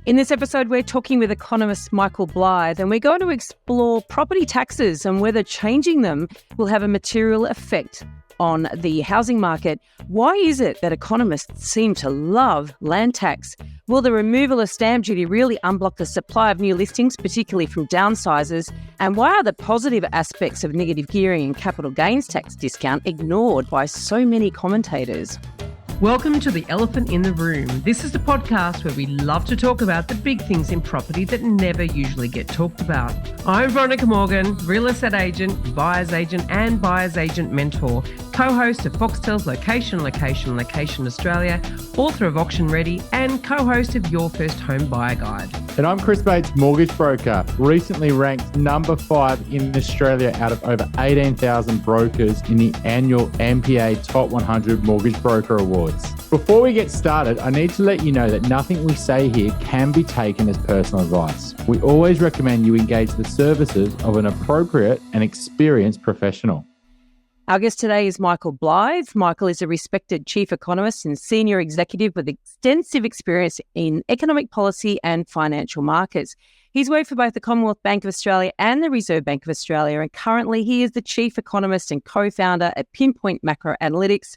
In this episode, we're talking with economist Michael Blythe, and we're going to explore property taxes and whether changing them will have a material effect on the housing market. Why is it that economists seem to love land tax? Will the removal of stamp duty really unblock the supply of new listings, particularly from downsizers? And why are the positive aspects of negative gearing and capital gains tax discount ignored by so many commentators? Welcome to The Elephant in the Room. This is the podcast where we love to talk about the big things in property that never usually get talked about. I'm Veronica Morgan, real estate agent, buyer's agent and buyer's agent mentor, co-host of Foxtel's Location Australia, author of Auction Ready and co-host of Your First Home Buyer Guide. And I'm Chris Bates, mortgage broker, recently ranked number 5 in Australia out of over 18,000 brokers in the annual MPA Top 100 Mortgage Broker Awards. Before we get started, I need to let you know that nothing we say here can be taken as personal advice. We always recommend you engage the services of an appropriate and experienced professional. Our guest today is Michael Blythe. Michael is a respected chief economist and senior executive with extensive experience in economic policy and financial markets. He's worked for both the Commonwealth Bank of Australia and the Reserve Bank of Australia, and currently he is the chief economist and co-founder at Pinpoint Macro Analytics,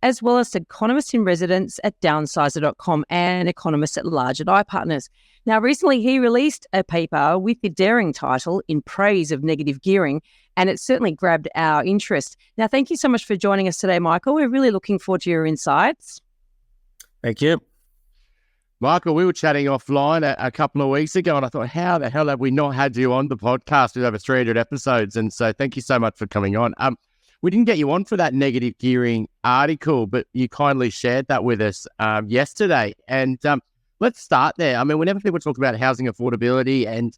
as well as economist in residence at downsizing.com and economist at large at iPartners. Now, recently he released a paper with the daring title In Praise of Negative Gearing, and it certainly grabbed our interest. Now, thank you so much for joining us today, Michael. We're really looking forward to your insights. Thank you. Michael, we were chatting offline a couple of weeks ago, and I thought, how the hell have we not had you on the podcast with over 300 episodes? And so thank you so much for coming on. We didn't get you on for that negative gearing article, but you kindly shared that with us yesterday. And let's start there. I mean, whenever people talk about housing affordability and,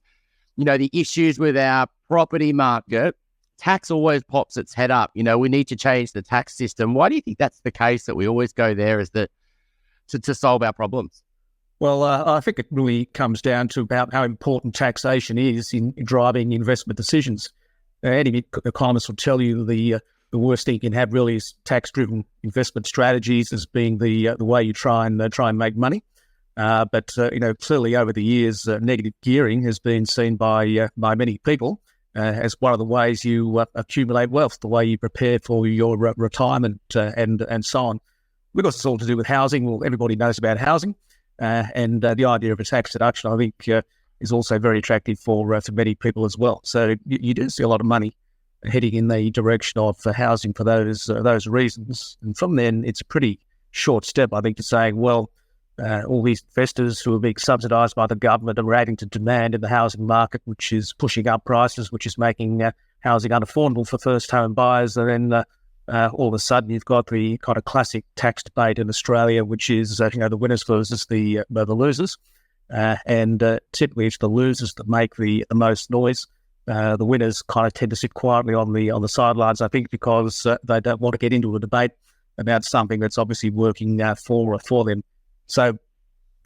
you know, the issues with our property market, tax always pops its head up. You know, we need to change the tax system. Why do you think that's the case, that we always go there as to solve our problems? Well, I think it really comes down to about how important taxation is in driving investment decisions. Any economist will tell you the worst thing you can have really is tax-driven investment strategies as being the way you try and make money. But clearly over the years, negative gearing has been seen by many people as one of the ways you accumulate wealth, the way you prepare for your retirement and so on. Because it's all to do with housing. Well, everybody knows about housing, and the idea of a tax deduction, I think, is also very attractive for many people as well. So you do see a lot of money heading in the direction of housing for those reasons. And from then, it's a pretty short step, I think, to saying, well, all these investors who are being subsidised by the government are adding to demand in the housing market, which is pushing up prices, which is making housing unaffordable for first-home buyers. And then all of a sudden, you've got the kind of classic tax debate in Australia, which is the winners versus the losers. And typically it's the losers that make the most noise. The winners kind of tend to sit quietly on the sidelines, I think, because they don't want to get into a debate about something that's obviously working for them. So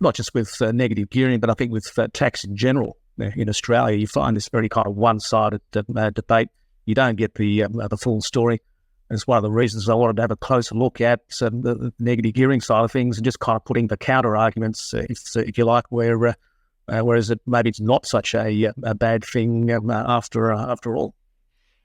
not just with negative gearing, but I think with tax in general in Australia, you find this very kind of one-sided debate. You don't get the full story. And it's one of the reasons I wanted to have a closer look at the negative gearing side of things and just kind of putting the counter arguments, if you like, whereas maybe it's not such a bad thing after all.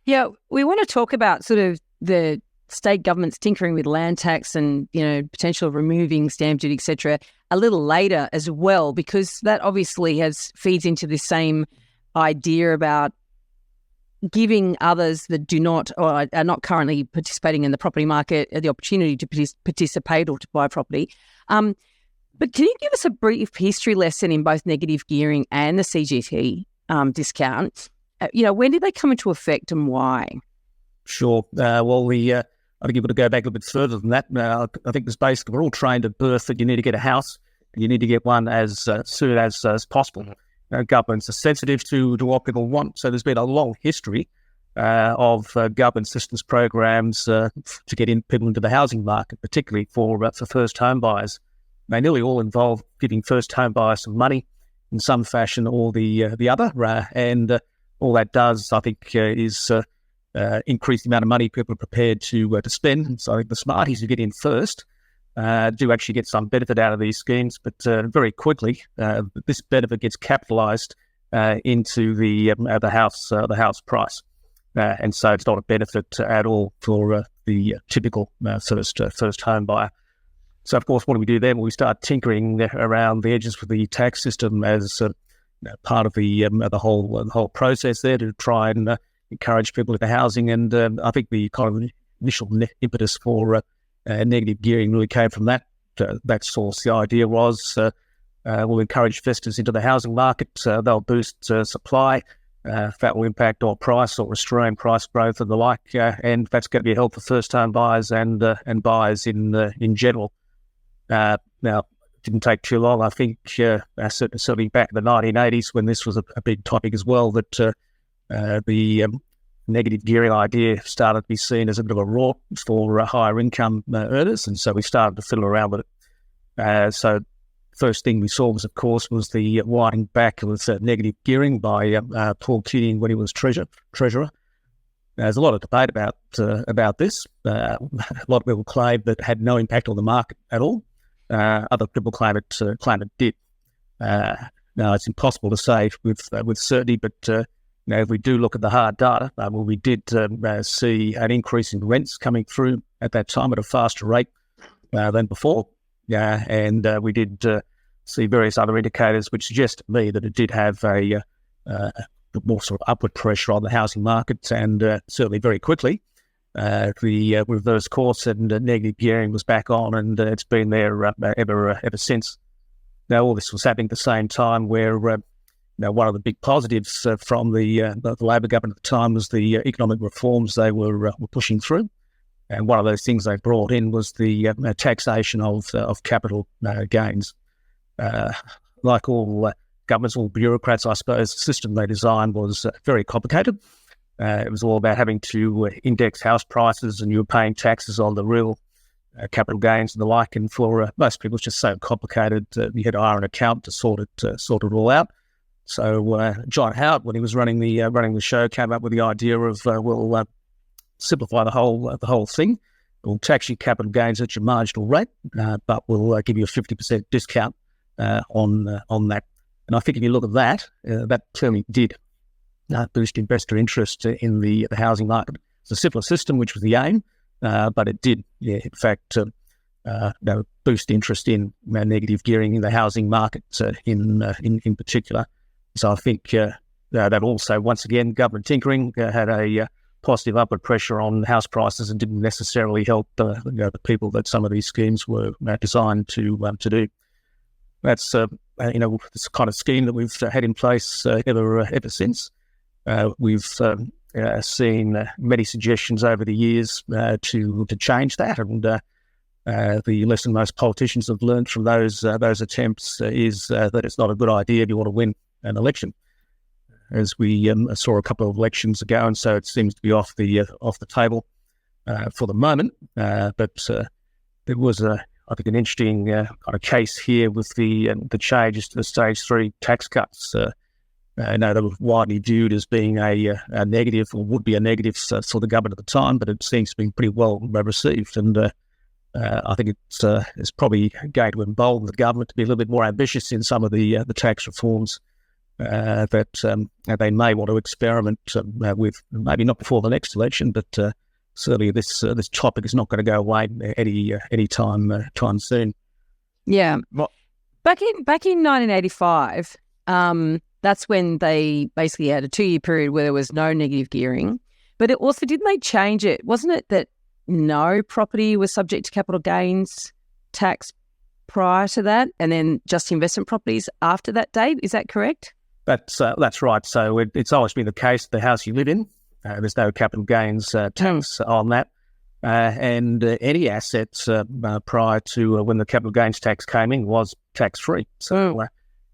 Yeah, we want to talk about sort of the state governments tinkering with land tax and, you know, potential of removing stamp duty, etc., a little later as well, because that obviously feeds into the same idea about giving others that do not or are not currently participating in the property market the opportunity to participate or to buy property. But can you give us a brief history lesson in both negative gearing and the CGT discount? When did they come into effect and why? Sure. I think you've got to go back a little bit further than that. I think basically we're all trained at birth that you need to get a house and you need to get one as soon as possible. Governments are sensitive to what people want. So there's been a long history of government assistance programs to get people into the housing market, particularly for first home buyers. They nearly all involve giving first home buyers some money in some fashion or the other. And all that does, I think, is increase the amount of money people are prepared to spend. So I think the smarties who get in first do actually get some benefit out of these schemes, but very quickly this benefit gets capitalised into the house price, and so it's not a benefit at all for the typical first home buyer. So of course, what do we do then? We start tinkering around the edges with the tax system as part of the whole process there to try and encourage people into housing. And I think the kind of initial impetus for negative gearing really came from that source. The idea was we'll encourage investors into the housing market. They'll boost supply. That will impact on price or restrain price growth and the like, and that's going to be a help for first-time buyers and buyers in general. Now, it didn't take too long. I think certainly back in the 1980s when this was a big topic as well, that the negative gearing idea started to be seen as a bit of a rort for higher income earners, and so we started to fiddle around with it. So first thing we saw was the winding back of negative gearing by Paul Keating when he was treasurer. There's a lot of debate about this. A lot of people claim that it had no impact on the market at all. Other people claim it did. Now it's impossible to say with certainty, but if we do look at the hard data, we did see an increase in rents coming through at that time at a faster rate than before. And we did see various other indicators which suggest to me that it did have a more sort of upward pressure on the housing market, and certainly very quickly the reverse course and negative gearing was back on, and it's been there ever since. Now, all this was happening at the same time where one of the big positives from the Labor government at the time was the economic reforms they were pushing through. And one of those things they brought in was the taxation of capital gains. Like all governments, all bureaucrats, I suppose, the system they designed was very complicated. It was all about having to index house prices, and you were paying taxes on the real capital gains and the like. And for most people, it's just so complicated. You had to hire an accountant to sort it all out. So John Howard, when he was running the show, came up with the idea of we'll simplify the whole thing. We'll tax your capital gains at your marginal rate, but we'll give you a 50% discount on that. And I think if you look at that, that clearly did boost investor interest in the housing market. It's a simpler system, which was the aim, but it did, in fact, boost interest in negative gearing in the housing market in particular. So I think that also, once again, government tinkering had a positive upward pressure on house prices and didn't necessarily help the people that some of these schemes were designed to do. That's this kind of scheme that we've had in place ever since. We've seen many suggestions over the years to change that, and the lesson most politicians have learned from those attempts is that it's not a good idea if you want to win an election, as we saw a couple of elections ago, and so it seems to be off the table for the moment. But there was I think an interesting kind of case here with the changes to the stage 3 tax cuts. They were widely viewed as being a negative, or would be a negative for the government at the time, but it seems to be pretty well received. And I think it's probably going to embolden the government to be a little bit more ambitious in some of the tax reforms that they may want to experiment with, maybe not before the next election, but certainly this topic is not going to go away any time soon. Yeah. Back in 1985, that's when they basically had a 2-year period where there was no negative gearing. But it also, didn't they change it? Wasn't it that no property was subject to capital gains tax prior to that, and then just investment properties after that date? Is that correct? That's right. So it's always been the case, the house you live in, there's no capital gains tax on that. And any assets prior to when the capital gains tax came in was tax-free. So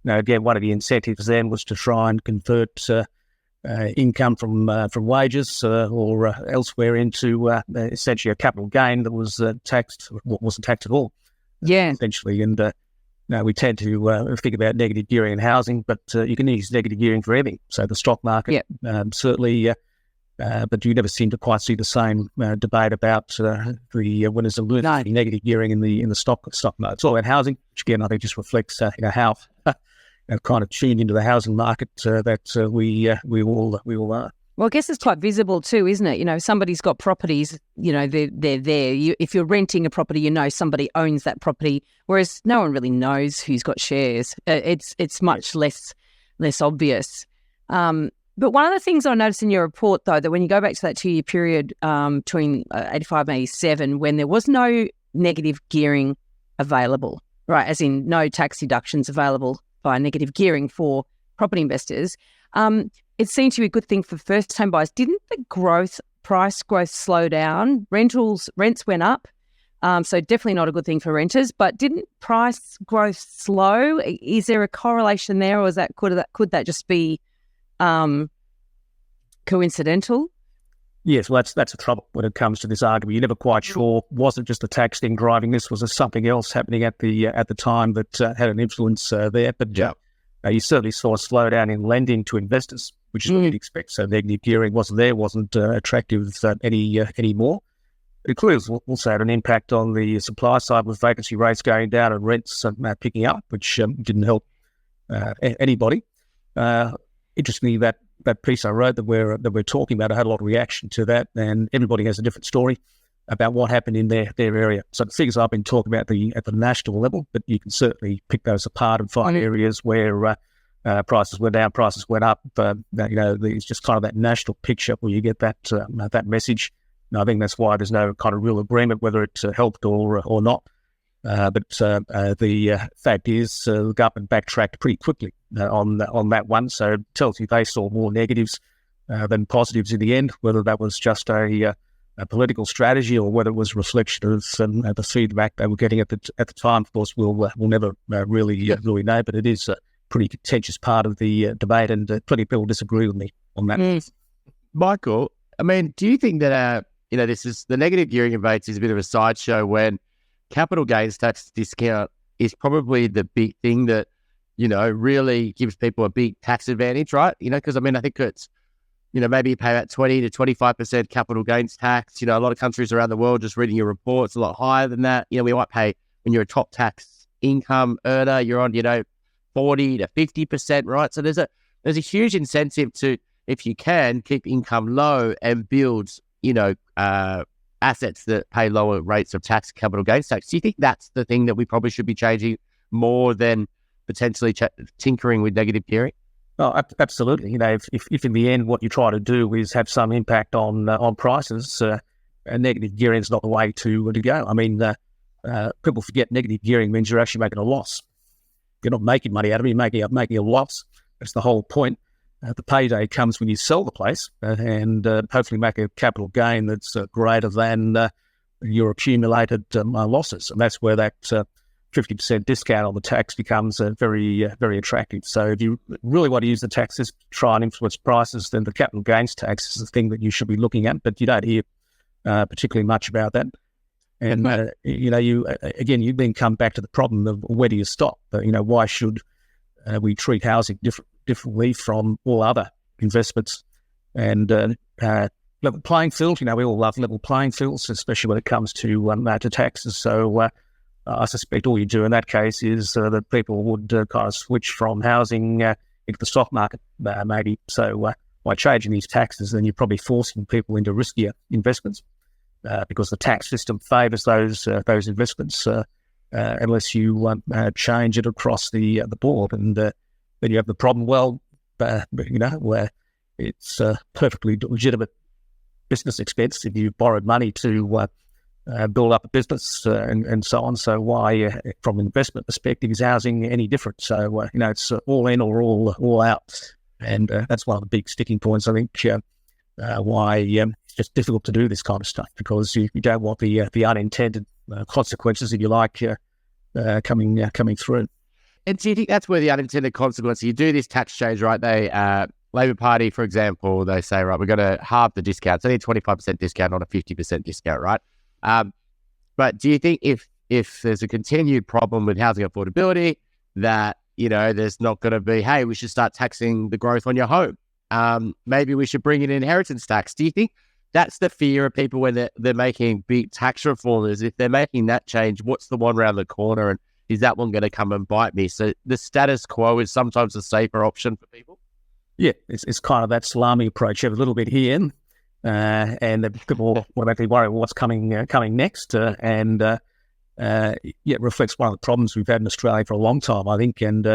again, one of the incentives then was to try and convert income from wages or elsewhere into essentially a capital gain that was wasn't taxed at all. Yeah, essentially. And we tend to think about negative gearing in housing, but you can use negative gearing for everything. So the stock market certainly But you never seem to quite see the same debate about when there's a negative gearing in the stock market. It's all about housing, which again I think just reflects how kind of tuned into the housing market that we all are. Well, I guess it's quite visible too, isn't it? If somebody's got properties, they're there. If you're renting a property, somebody owns that property, whereas no one really knows who's got shares. It's much less obvious. But one of the things I noticed in your report, though, that when you go back to that 2-year period between 85 and 87, when there was no negative gearing available, right, as in no tax deductions available by negative gearing for property investors, it seemed to be a good thing for first-time buyers. Didn't the price growth slow down? Rents went up, so definitely not a good thing for renters. But didn't price growth slow? Is there a correlation there, or could that just be coincidental? Yes, well, that's the trouble when it comes to this argument. You're never quite sure, was it just the tax thing driving this? Was there something else happening at the time that had an influence there? But you certainly saw a slowdown in lending to investors, which is what you'd expect. So negative gearing wasn't attractive anymore. But it clearly also had an impact on the supply side with vacancy rates going down and rents picking up, which didn't help anybody. Interestingly, that piece I wrote that we're talking about, I had a lot of reaction to that, and everybody has a different story about what happened in their area. So the figures I've been talking about at the national level, but you can certainly pick those apart and find areas where prices went down, prices went up. It's just kind of that national picture where you get that message. And I think that's why there's no kind of real agreement whether it helped or not. But the fact is, the government backtracked pretty quickly on that one. So it tells you they saw more negatives than positives in the end. Whether that was just a political strategy or whether it was a reflection of the feedback they were getting at the time, of course, we'll never really know. But it is a pretty contentious part of the debate, and plenty of people disagree with me on that. Michael, I mean, do you think that this is the negative gearing debates is a bit of a sideshow when capital gains tax discount is probably the big thing that really gives people a big tax advantage, right? Because I think it's maybe you pay about 20 to 25% capital gains tax. A lot of countries around the world, just reading your reports, a lot higher than that. We might pay, when you're a top tax income earner, you're on 40 to 50%, right? So there's a huge incentive to, if you can, keep income low and build assets that pay lower rates of tax, capital gains tax. Do you think that's the thing that we probably should be changing more than potentially tinkering with negative gearing? Oh, absolutely. If in the end what you try to do is have some impact on prices, negative gearing is not the way to go. I mean, people forget negative gearing means you're actually making a loss. You're not making money out of it, you're making a loss. That's the whole point. The payday comes when you sell the place and hopefully make a capital gain that's greater than your accumulated losses. And that's where that 50% discount on the tax becomes very, very attractive. So if you really want to use the taxes to try and influence prices, then the capital gains tax is the thing that you should be looking at. But you don't hear particularly much about that. And, you then come back to the problem of where do you stop? Why should we treat housing differently from all other investments? And level playing field, we all love level playing fields, especially when it comes to taxes. So I suspect all you do in that case is that people would kind of switch from housing into the stock market, maybe. So by changing these taxes, then you're probably forcing people into riskier investments because the tax system favours those investments unless you change it across the board. And then you have the problem, where it's a perfectly legitimate business expense if you borrowed money to build up a business and so on. So why, from an investment perspective, is housing any different? So, it's all in or all out. And that's one of the big sticking points, I think, why it's just difficult to do this kind of stuff, because you don't want the unintended consequences, if you like, coming through. And do you think that's where the unintended consequences, you do this tax change, right? Labor Party, for example, they say, right, we're going to halve the discount. So they need 25% discount, not a 50% discount, right? But do you think if there's a continued problem with housing affordability, that, there's not going to be, hey, we should start taxing the growth on your home? maybe we should bring in inheritance tax. Do you think that's the fear of people when they're making big tax reformers? If they're making that change, what's the one around the corner, and is that one going to come and bite me? So the status quo is sometimes a safer option for people. Yeah, it's kind of that salami approach. You have a little bit here, and the people automatically worry what's coming next, it reflects one of the problems we've had in Australia for a long time, I think, and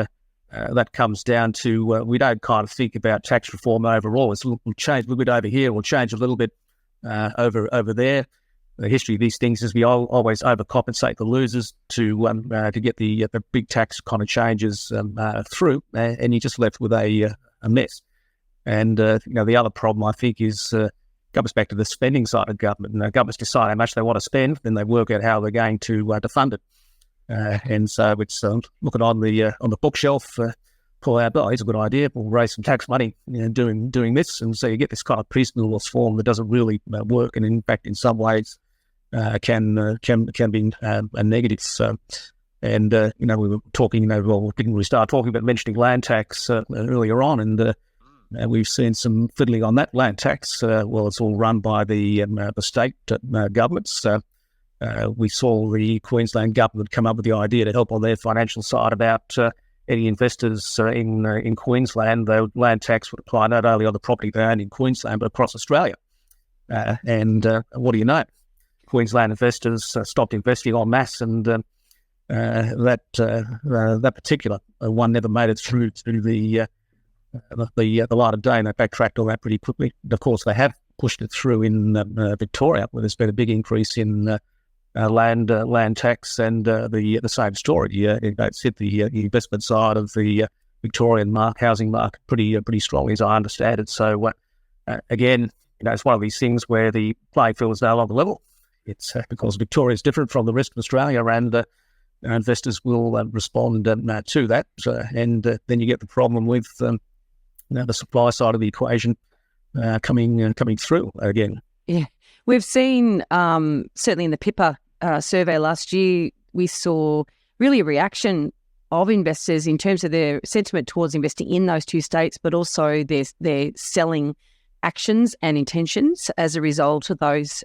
that comes down to we don't kind of think about tax reform overall. We'll change a little bit over here, we'll change a little bit over there. The history of these things is we always overcompensate the losers to get the big tax kind of changes through, and you're just left with a mess. And the other problem, I think, is comes back to the spending side of government. And governments decide how much they want to spend, then they work out how they're going to fund it. And so it's looking on the bookshelf, pull out, oh, it's a good idea, we'll raise some tax money doing this. And so you get this kind of piecemeal form that doesn't really work, and in fact, in some ways, can be a negative. So, and we were talking, we didn't really start talking about mentioning land tax earlier on, and we've seen some fiddling on that land tax. It's all run by the state governments. We saw the Queensland government come up with the idea to help on their financial side about any investors in Queensland. The land tax would apply not only on the property they own in Queensland, but across Australia. And what do you know? Queensland investors stopped investing en masse, and that particular one never made it through to the light of day, and they backtracked on that pretty quickly. And of course, they have pushed it through in Victoria, where there's been a big increase in land tax, and the same story. It's hit the investment side of the Victorian housing market pretty strongly, as I understand it. So again, it's one of these things where the playing field is no longer level. It's because Victoria is different from the rest of Australia, and investors will respond to that. And then you get the problem with the supply side of the equation coming through again. Yeah, we've seen certainly in the PIPA survey last year, we saw really a reaction of investors in terms of their sentiment towards investing in those two states, but also their selling actions and intentions as a result of those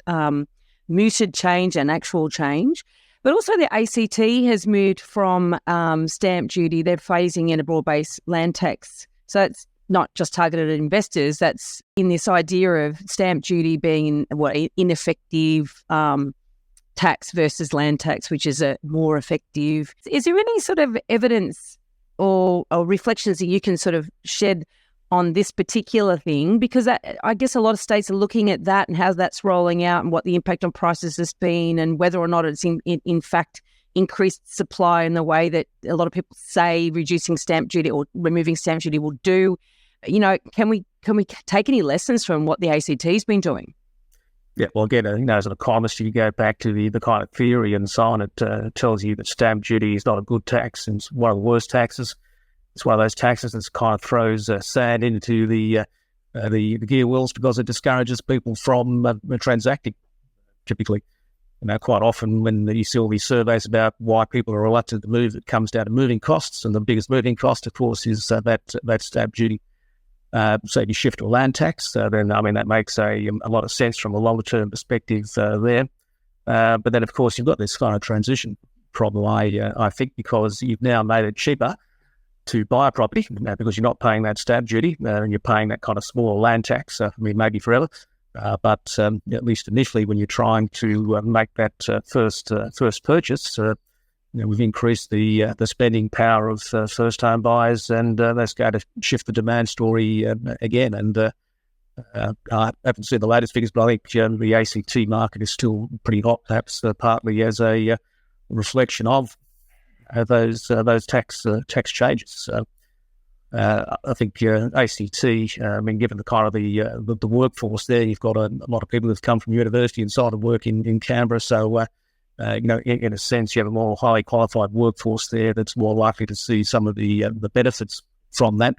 mooted change and actual change. But also the ACT has moved from stamp duty. They're phasing in a broad-based land tax. So it's not just targeted at investors. That's in this idea of stamp duty being ineffective tax versus land tax, which is a more effective. Is there any sort of evidence or reflections that you can sort of shed on this particular thing? Because I guess a lot of states are looking at that and how that's rolling out and what the impact on prices has been, and whether or not it's in fact increased supply in the way that a lot of people say reducing stamp duty or removing stamp duty will do. Can we take any lessons from what the ACT's been doing? Yeah, well, again, as an economist, you go back to the kind of theory and so on. It tells you that stamp duty is not a good tax, and it's one of the worst taxes. It's one of those taxes that kind of throws sand into the gear wheels because it discourages people from transacting, typically. Quite often when you see all these surveys about why people are reluctant to move, it comes down to moving costs, and the biggest moving cost, of course, is that stamp duty. So if you shift to a land tax, then, that makes a lot of sense from a longer-term perspective there. But then, of course, you've got this kind of transition problem, I think, because you've now made it cheaper to buy a property because you're not paying that stamp duty and you're paying that kind of smaller land tax, maybe forever. But at least initially, when you're trying to make that first purchase, we've increased the spending power of first home buyers, and that's going to shift the demand story again. And I haven't seen the latest figures, but I think the ACT market is still pretty hot, perhaps partly as a reflection of those tax changes. So I think ACT, given the kind of the workforce there, you've got a lot of people who've come from university and started work in Canberra. So, in a sense, you have a more highly qualified workforce there that's more likely to see some of the benefits from that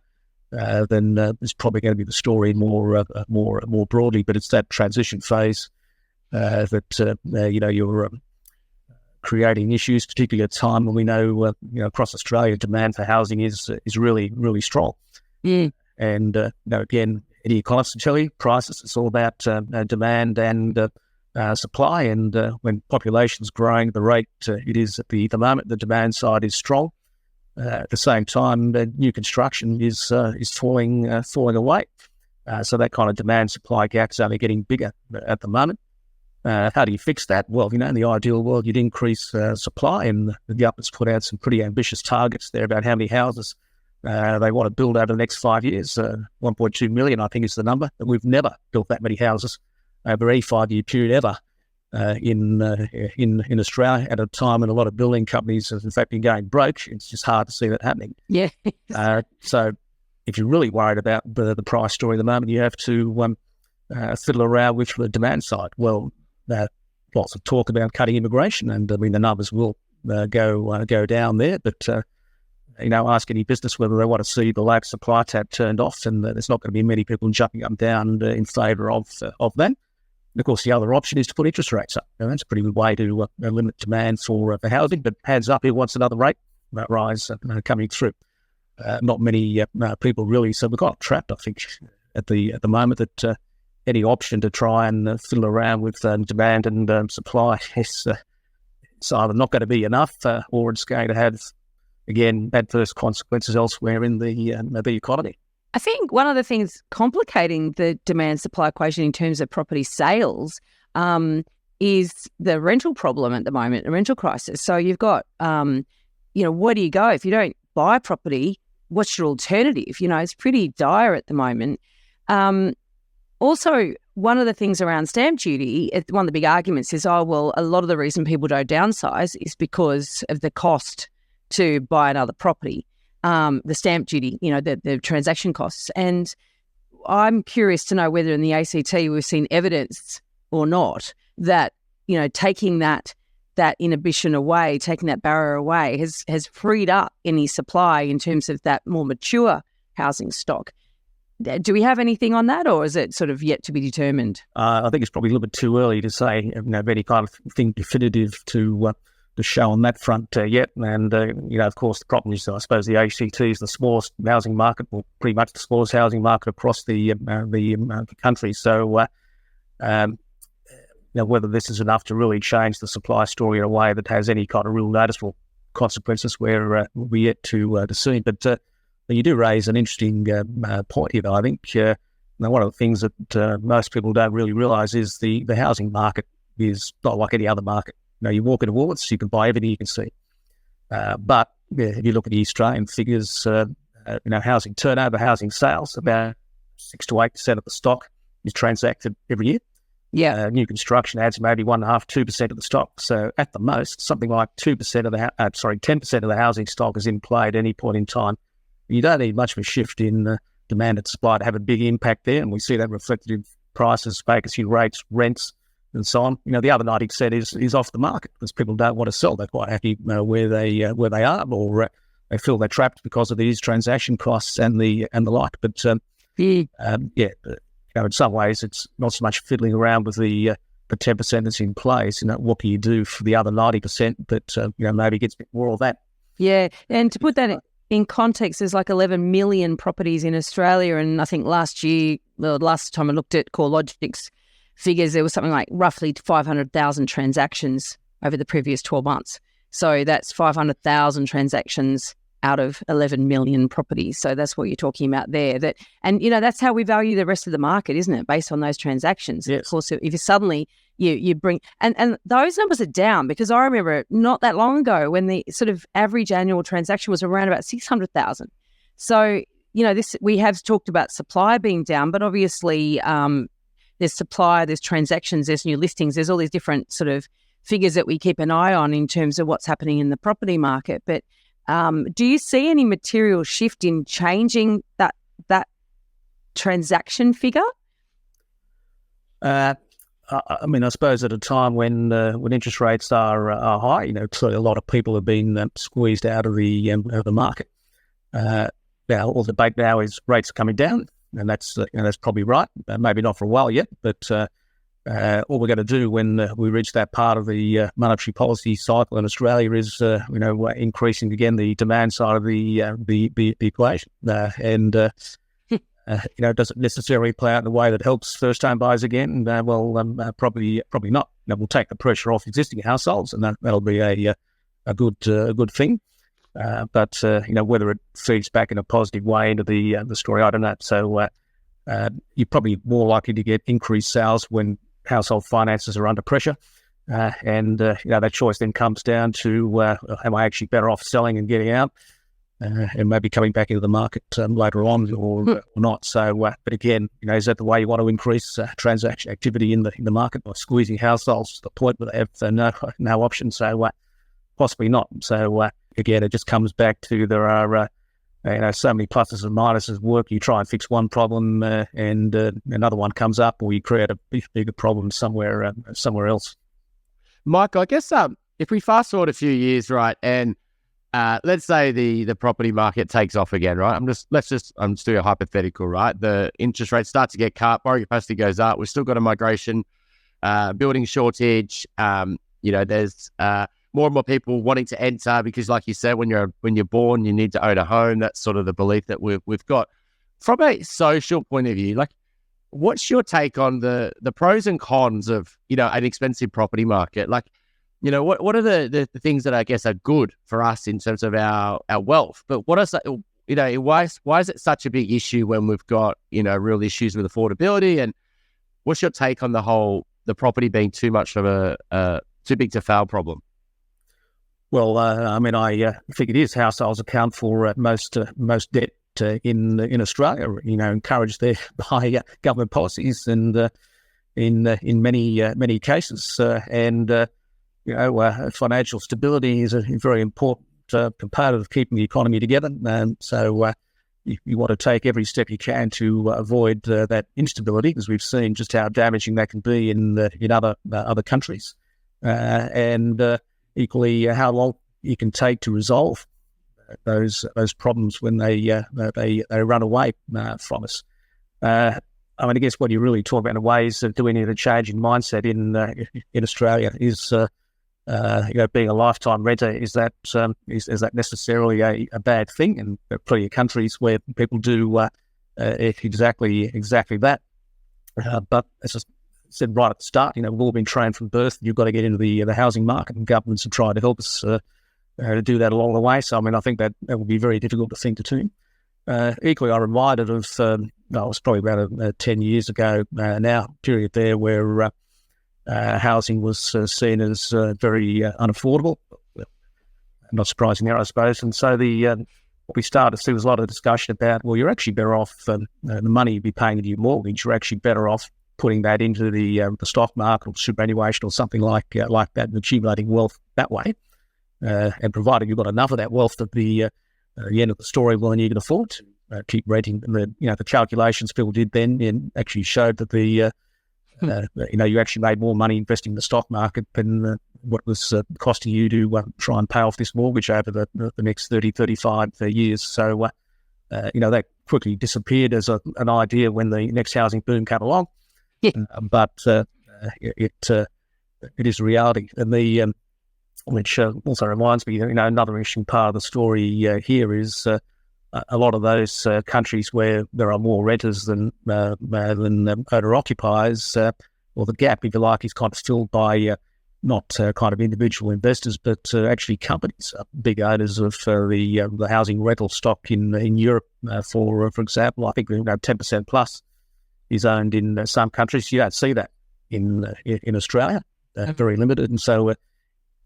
than is probably going to be the story more broadly. But it's that transition phase that you're creating issues, particularly at a time when we know across Australia demand for housing is really, really strong. Yeah. And again, any economist will tell you, prices, it's all about demand and supply. And when population's growing at the rate it is at the moment, the demand side is strong. At the same time, new construction is falling away. So that kind of demand-supply gap is only getting bigger at the moment. How do you fix that? Well, in the ideal world, you'd increase supply, and the government's put out some pretty ambitious targets there about how many houses they want to build over the next 5 years. 1.2 million, I think, is the number. And we've never built that many houses over any 5-year period ever in Australia at a time when a lot of building companies have, in fact, been going broke. It's just hard to see that happening. Yeah. So if you're really worried about the price story at the moment, you have to fiddle around with the demand side. Well, lots of talk about cutting immigration, and the numbers will go down there. But ask any business whether they want to see the lack supply tap turned off, and there's not going to be many people jumping up and down in favour of that. And of course, the other option is to put interest rates up. That's a pretty good way to limit demand for housing. But hands up, who wants another rate rise coming through? Not many people really. So we've got trapped, I think, at the moment that any option to try and fiddle around with demand and supply is it's either not going to be enough or it's going to have, again, adverse consequences elsewhere in the economy. I think one of the things complicating the demand-supply equation in terms of property sales is the rental problem at the moment, the rental crisis. So you've got, where do you go? If you don't buy property, what's your alternative? It's pretty dire at the moment. Also, one of the things around stamp duty, one of the big arguments is, a lot of the reason people don't downsize is because of the cost to buy another property, the stamp duty, the transaction costs. And I'm curious to know whether in the ACT we've seen evidence or not that, taking that inhibition away, taking that barrier away has freed up any supply in terms of that more mature housing stock. Do we have anything on that, or is it sort of yet to be determined? I think it's probably a little bit too early to say any kind of thing definitive to show on that front yet. And, of course, the problem is, I suppose, the ACT is the smallest housing market, or pretty much the smallest housing market across the country. So whether this is enough to really change the supply story in a way that has any kind of real noticeable consequences, we're yet to see. But you do raise an interesting point here, though. I think one of the things that most people don't really realise is the housing market is not like any other market. You walk into Woolworths, you can buy everything you can see. But if you look at the Australian figures, housing turnover, housing sales, about 6 to 8% of the stock is transacted every year. Yeah. New construction adds maybe 1.5–2% of the stock. So at the most, something like 10% of the housing stock is in play at any point in time. You don't need much of a shift in demand and supply to have a big impact there, and we see that reflected in prices, vacancy rates, rents, and so on. The other 90% is off the market because people don't want to sell. They're quite happy where they are, or they feel they're trapped because of these transaction costs and the like. But in some ways, it's not so much fiddling around with the 10% that's in place. What can you do for the other 90% that maybe gets a bit more of that? Yeah, and to put that in context, there's like 11 million properties in Australia, and I think last time I looked at CoreLogic's figures, there was something like roughly 500,000 transactions over the previous 12 months. So that's 500,000 transactions out of 11 million properties. So that's what you're talking about there. And that's how we value the rest of the market, isn't it? Based on those transactions. Yes. Of course, if you suddenly you bring and those numbers are down, because I remember not that long ago when the sort of average annual transaction was around about 600,000. So we have talked about supply being down, but obviously there's supply, there's transactions, there's new listings, there's all these different sort of figures that we keep an eye on in terms of what's happening in the property market. But do you see any material shift in changing that transaction figure? I suppose at a time when interest rates are high, clearly a lot of people have been squeezed out of the market. Now, all the debate now is rates are coming down, and that's probably right. Maybe not for a while yet, but all we're going to do when we reach that part of the monetary policy cycle in Australia is increasing again the demand side of the equation. doesn't necessarily play out in a way that helps first-time buyers again. Probably not. We'll take the pressure off existing households, and that'll be a good thing. But whether it feeds back in a positive way into the story, I don't know. So you're probably more likely to get increased sales when household finances are under pressure, and that choice then comes down to am I actually better off selling and getting out, and maybe coming back into the market later on or not. So, but again, is that the way you want to increase transaction activity in the market by squeezing households to the point where they have no option? So, possibly not. So, again, it just comes back to there are so many pluses and minuses. Work, you try and fix one problem, and another one comes up, or you create a bigger problem somewhere else. Michael, I guess if we fast forward a few years, right, and let's say the property market takes off again, right? I'm just doing a hypothetical, right? The interest rates start to get cut, borrowing capacity goes up. We've still got a migration, building shortage. There's more and more people wanting to enter because, like you said, when you're born, you need to own a home. That's sort of the belief that we've got. From a social point of view, like, what's your take on the pros and cons of an expensive property market? Like, what are the things that I guess are good for us in terms of our wealth? But what are why is it such a big issue when we've got real issues with affordability? And what's your take on the property being too much of a too big to fail problem? Well, I think it is. Households account for most debt in Australia. Encouraged there by government policies and in many cases. Financial stability is a very important component of keeping the economy together. So you want to take every step you can to avoid that instability, because we've seen just how damaging that can be in other countries. Equally, how long you can take to resolve those problems when they run away from us. I guess what you're really talking about in a way is do we need a change in mindset in Australia? Is being a lifetime renter, is that necessarily a bad thing? And there are plenty of countries where people do exactly that. But as I said right at the start, we've all been trained from birth. You've got to get into the housing market, and governments have tried to help us to do that along the way. So, I think that would be very difficult to think to tune. Equally, I'm reminded of, it was probably about 10 years ago now, period there where housing was seen as very unaffordable. Not surprising there, I suppose. And so what we started to see was a lot of discussion about, well, you're actually better off, the money you'd be paying into your mortgage, you're actually better off putting that into the stock market or superannuation or something like that, and accumulating wealth that way. And provided you've got enough of that wealth at the end of the story, well, then you can afford to keep renting. And the calculations people did then and actually showed that you actually made more money investing in the stock market than what was costing you to try and pay off this mortgage over the next 30, 35 years. So, that quickly disappeared as an idea when the next housing boom came along. Yeah. But it is a reality. And which also reminds me, another interesting part of the story here is a lot of those countries where there are more renters than owner-occupiers, or the gap, if you like, is kind of filled by not kind of individual investors, but actually companies, big owners of the housing rental stock in Europe, for example. I think 10% plus is owned in some countries. You don't see that in Australia, very limited. And so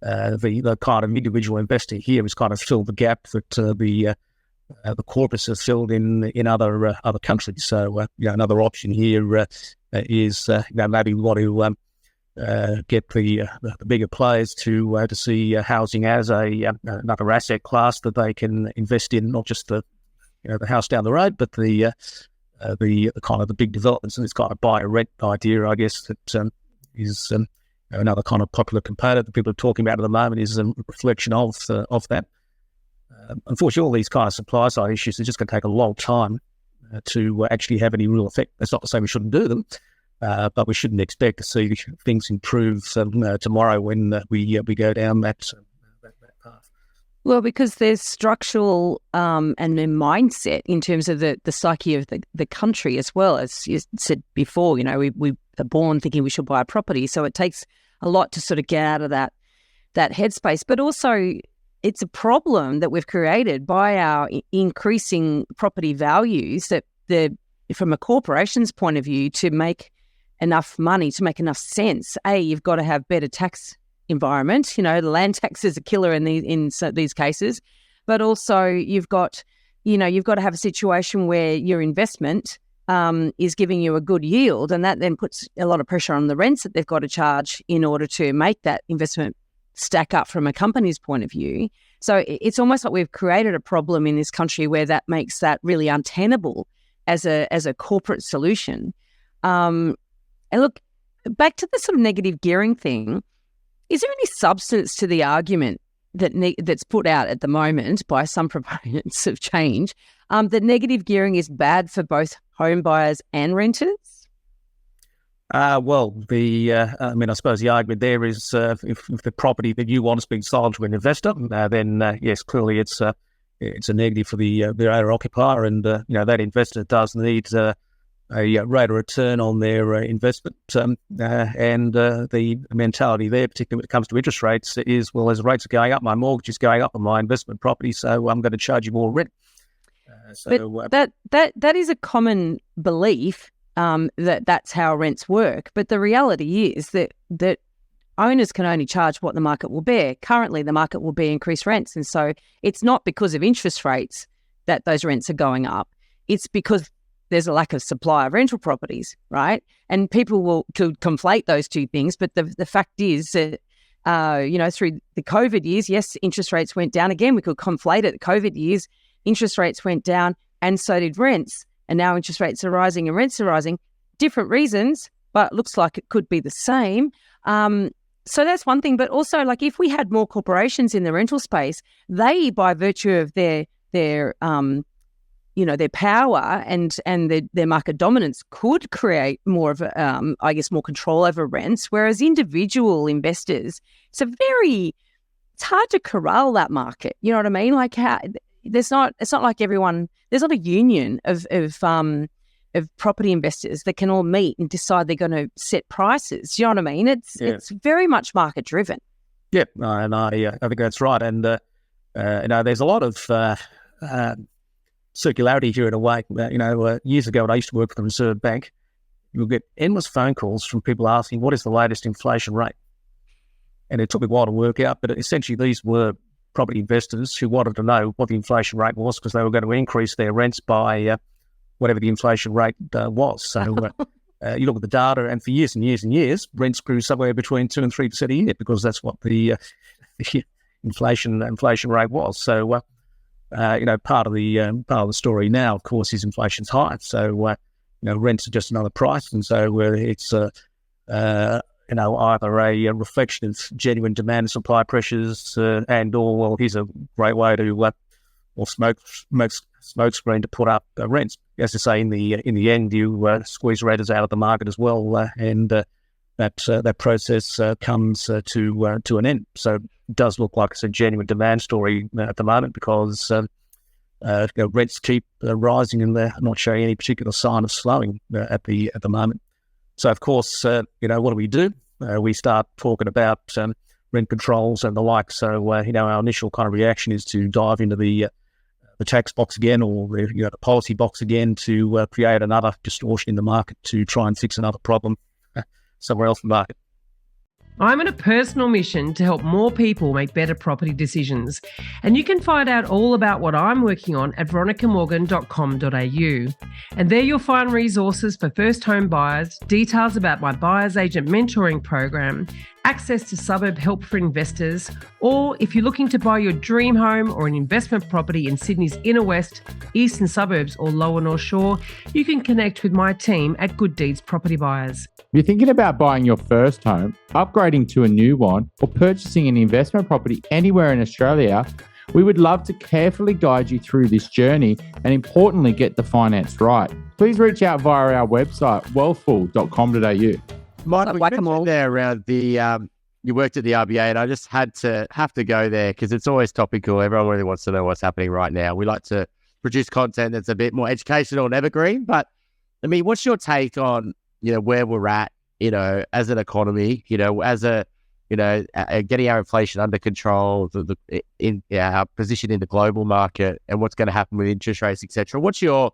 the kind of individual investor here has kind of filled the gap that the corpus has filled in other countries. So another option here is maybe we want to get the bigger players to see housing as another asset class that they can invest in, not just the house down the road, but the kind of the big developments, and this kind of buy and rent idea, I guess, that is another kind of popular component that people are talking about at the moment, is a reflection of that. Unfortunately, all these kind of supply side issues are just going to take a long time to actually have any real effect. That's not to say we shouldn't do them, but we shouldn't expect to see things improve tomorrow when we go down that path. Well, because there's structural and a mindset in terms of the psyche of the country as well. As you said before, we are born thinking we should buy a property. So it takes a lot to sort of get out of that headspace. But also it's a problem that we've created by our increasing property values that from a corporation's point of view, to make enough money, to make enough sense, you've got to have better tax environment. The land tax is a killer in these cases, but also you've got to have a situation where your investment is giving you a good yield, and that then puts a lot of pressure on the rents that they've got to charge in order to make that investment stack up from a company's point of view. So it's almost like we've created a problem in this country where that makes that really untenable as a corporate solution. And look, back to the sort of negative gearing thing. Is there any substance to the argument that's put out at the moment by some proponents of change that negative gearing is bad for both home buyers and renters? I suppose the argument there is if the property that you want is being sold to an investor, then yes, clearly it's a negative for the owner occupier, and that investor does need a rate of return on their investment. And the mentality there, particularly when it comes to interest rates, is, well, as rates are going up, my mortgage is going up on my investment property, so I'm going to charge you more rent. But that is a common belief that's how rents work. But the reality is that owners can only charge what the market will bear. Currently, the market will bear increased rents, and so it's not because of interest rates that those rents are going up. It's because there's a lack of supply of rental properties, right? And people could conflate those two things, but the fact is that, through the COVID years, yes, interest rates went down. Again, we could conflate it. The COVID years, interest rates went down and so did rents. And now interest rates are rising and rents are rising. Different reasons, but looks like it could be the same. So that's one thing. But also, like, if we had more corporations in the rental space, they, by virtue of their power and their market dominance, could create more of more control over rents. Whereas individual investors, it's hard to corral that market. You know what I mean? Like, it's not like everyone. There's not a union of property investors that can all meet and decide they're going to set prices. You know what I mean? It's very much market driven. Yeah, and I think that's right. And there's a lot of circularity here in a way. Years ago when I used to work for the Reserve Bank, you would get endless phone calls from people asking, what is the latest inflation rate? And it took me a while to work out, but essentially these were property investors who wanted to know what the inflation rate was because they were going to increase their rents by whatever the inflation rate was. So you look at the data, and for years and years and years, rents grew somewhere between 2 and 3% a year because that's what the inflation rate was. So part of the story now, of course, is inflation's high. So rents are just another price, and so it's either a reflection of genuine demand and supply pressures, and/or here's a great way to or smoke screen to put up rents. As I say, in the end, you squeeze renters out of the market as well, and that process comes to an end. So it does look like it's a genuine demand story at the moment because rents keep rising and they're not showing any particular sign of slowing at the moment. So of course, what do? We start talking about rent controls and the like. So our initial kind of reaction is to dive into the tax box again, or the policy box again, to create another distortion in the market to try and fix another problem somewhere else in the market. I'm on a personal mission to help more people make better property decisions. And you can find out all about what I'm working on at veronicamorgan.com.au. And there you'll find resources for first home buyers, details about my buyer's agent mentoring program, access to suburb help for investors, or if you're looking to buy your dream home or an investment property in Sydney's inner west, eastern suburbs or lower North Shore, you can connect with my team at Good Deeds Property Buyers. If you're thinking about buying your first home, upgrading to a new one, or purchasing an investment property anywhere in Australia, we would love to carefully guide you through this journey and importantly get the finance right. Please reach out via our website, wealthful.com.au. Michael, you mentioned there around the you worked at the RBA, and I just have to go there because it's always topical. Everyone really wants to know what's happening right now. We like to produce content that's a bit more educational and evergreen. But I mean, what's your take on, where we're at, as an economy, as a, getting our inflation under control, our position in the global market, and what's going to happen with interest rates, etc. What's your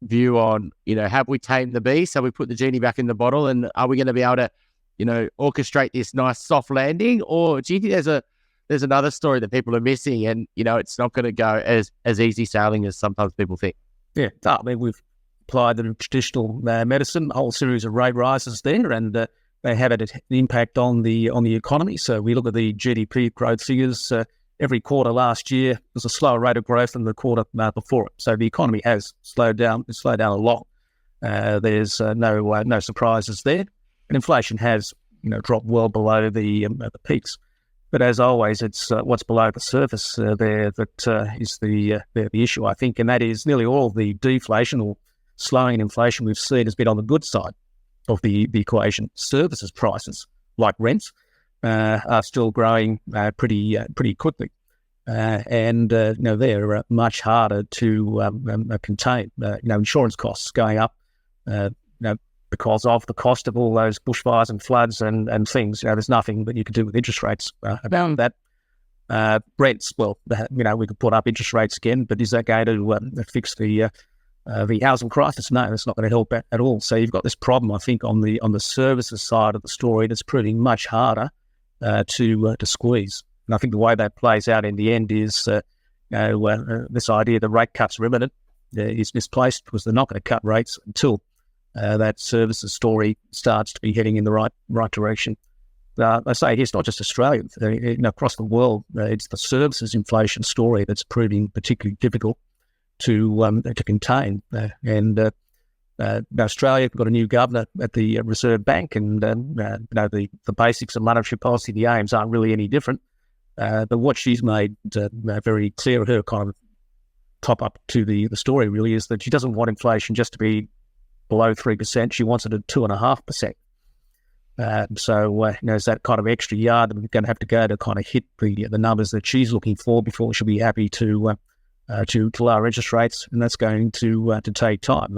view on, have we tamed the beast? Have we put the genie back in the bottle? And are we going to be able to, orchestrate this nice soft landing? Or do you think there's another story that people are missing, and, it's not going to go as easy sailing as sometimes people think? Yeah, I mean, we've applied the traditional medicine, a whole series of rate rises there, and they had an impact on the economy. So we look at the GDP growth figures. Every quarter last year was a slower rate of growth than the quarter before it. So the economy has slowed down. It's slowed down a lot. There's no surprises there, and inflation has dropped well below the peaks. But as always, it's what's below the surface there that is the issue, I think, and that is nearly all the deflation or slowing in inflation we've seen has been on the good side of the equation. Services prices, like rents, are still growing pretty quickly, and they're much harder to contain. Insurance costs going up, because of the cost of all those bushfires and floods and things. There's nothing that you can do with interest rates about that. Rents, well, we could put up interest rates again, but is that going to fix the housing crisis? No, it's not going to help at all. So you've got this problem, I think, on the services side of the story that's proving much harder to squeeze. And I think the way that plays out in the end is this idea that rate cuts are imminent is misplaced, because they're not going to cut rates until that services story starts to be heading in the right direction. I say it's not just Australia. Across the world, it's the services inflation story that's proving particularly difficult to contain. Australia, we've got a new governor at the Reserve Bank, and the basics of monetary policy, the aims aren't really any different. But what she's made very clear, her kind of top up to the story really, is that she doesn't want inflation just to be below 3%. She wants it at 2.5%. There's that kind of extra yard that we're going to have to go to kind of hit the numbers that she's looking for before she'll be happy to lower interest rates, and that's going to take time.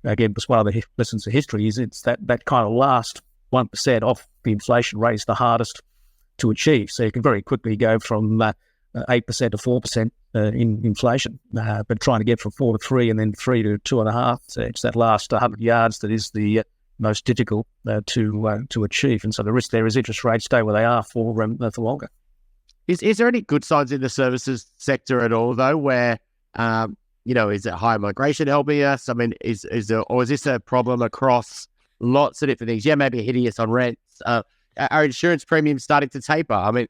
Again, just one of the lessons of history is it's that kind of last 1% off the inflation rate is the hardest to achieve. So you can very quickly go from 8% to 4% in inflation, but trying to get from 4 to 3 and then 3 to 2.5, so it's that last 100 yards that is the most difficult to achieve. And so the risk there is interest rates stay where they are for longer. Is there any good signs in the services sector at all, though, where, is it higher migration helping us? I mean, is this a problem across lots of different things? Yeah, maybe hitting us on rents. Are insurance premiums starting to taper? I mean,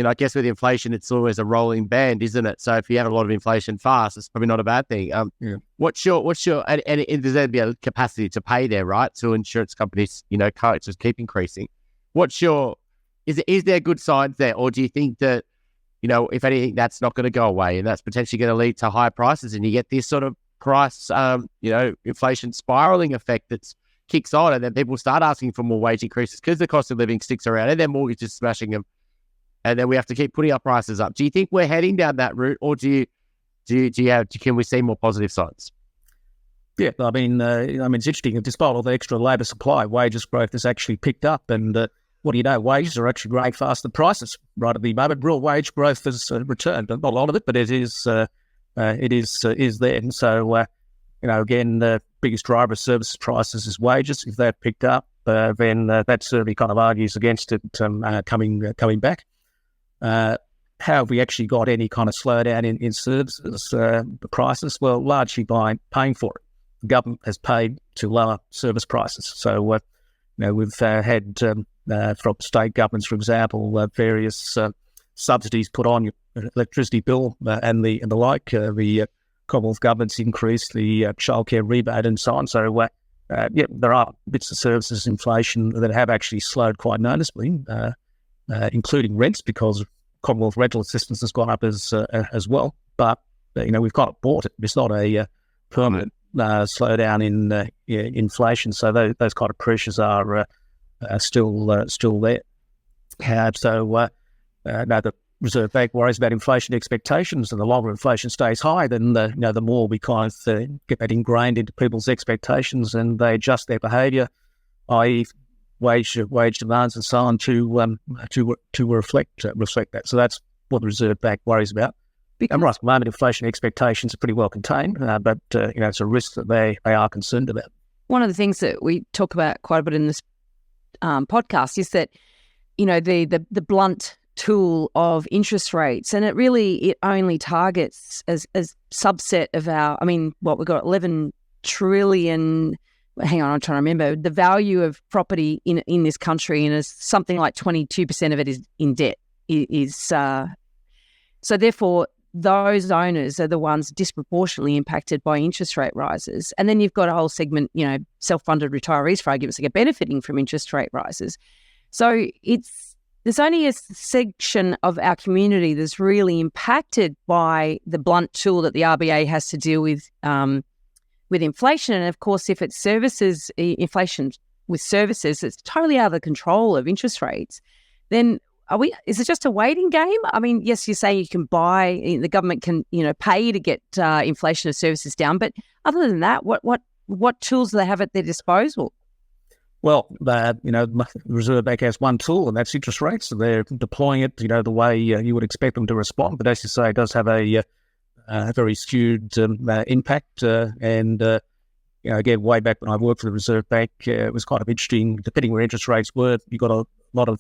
I guess with inflation, it's always a rolling band, isn't it? So if you have a lot of inflation fast, it's probably not a bad thing. What's your, and there's going to be a capacity to pay there, right? So insurance companies, can't just keep increasing. Is there good signs there? Or do you think that, if anything, that's not going to go away and that's potentially going to lead to higher prices, and you get this sort of price, inflation spiraling effect that kicks on, and then people start asking for more wage increases because the cost of living sticks around and their mortgage is smashing them, and then we have to keep putting our prices up. Do you think we're heading down that route, or can we see more positive signs? Yeah, I mean, it's interesting. Despite all the extra labour supply, wages growth has actually picked up, and what do you know? Wages are actually growing faster than prices right at the moment. Real wage growth has returned. Not a lot of it, but it is there. And so, again, the biggest driver of services prices is wages. If they've picked up, then that certainly kind of argues against it coming back. Have we actually got any kind of slowdown in services prices? Well, largely by paying for it. The government has paid to lower service prices. So, we've had from state governments, for example, various subsidies put on your electricity bill and the like. The Commonwealth government's increased the childcare rebate and so on. So, there are bits of services inflation that have actually slowed quite noticeably, including rents, because Commonwealth rental assistance has gone up as well. But we've kind of bought it. It's not a permanent slowdown in inflation. So those kind of pressures are still there. Now the Reserve Bank worries about inflation expectations, and the longer inflation stays high, then the more we kind of get that ingrained into people's expectations, and they adjust their behaviour, i.e., wage demands and so on, to reflect that. So that's what the Reserve Bank worries about. And right at the moment, inflation expectations are pretty well contained, but it's a risk that they are concerned about. One of the things that we talk about quite a bit in this podcast is that, the blunt tool of interest rates, and it only targets as subset of our, we've got 11 trillion, hang on, I'm trying to remember, the value of property in this country, and is something like 22% of it is in debt. So therefore, those owners are the ones disproportionately impacted by interest rate rises. And then you've got a whole segment, self-funded retirees, for argument's sake, are benefiting from interest rate rises. So there's only a section of our community that's really impacted by the blunt tool that the RBA has to deal with inflation. And of course, if it's inflation with services, it's totally out of the control of interest rates, then is it just a waiting game? Yes, you're saying you can buy, the government can, pay to get inflation of services down. But other than that, what tools do they have at their disposal? Well, the Reserve Bank has one tool, and that's interest rates. So they're deploying it, the way you would expect them to respond. But as you say, it does have a very skewed impact. Again, way back when I worked for the Reserve Bank, it was kind of interesting. Depending where interest rates were, you got a lot of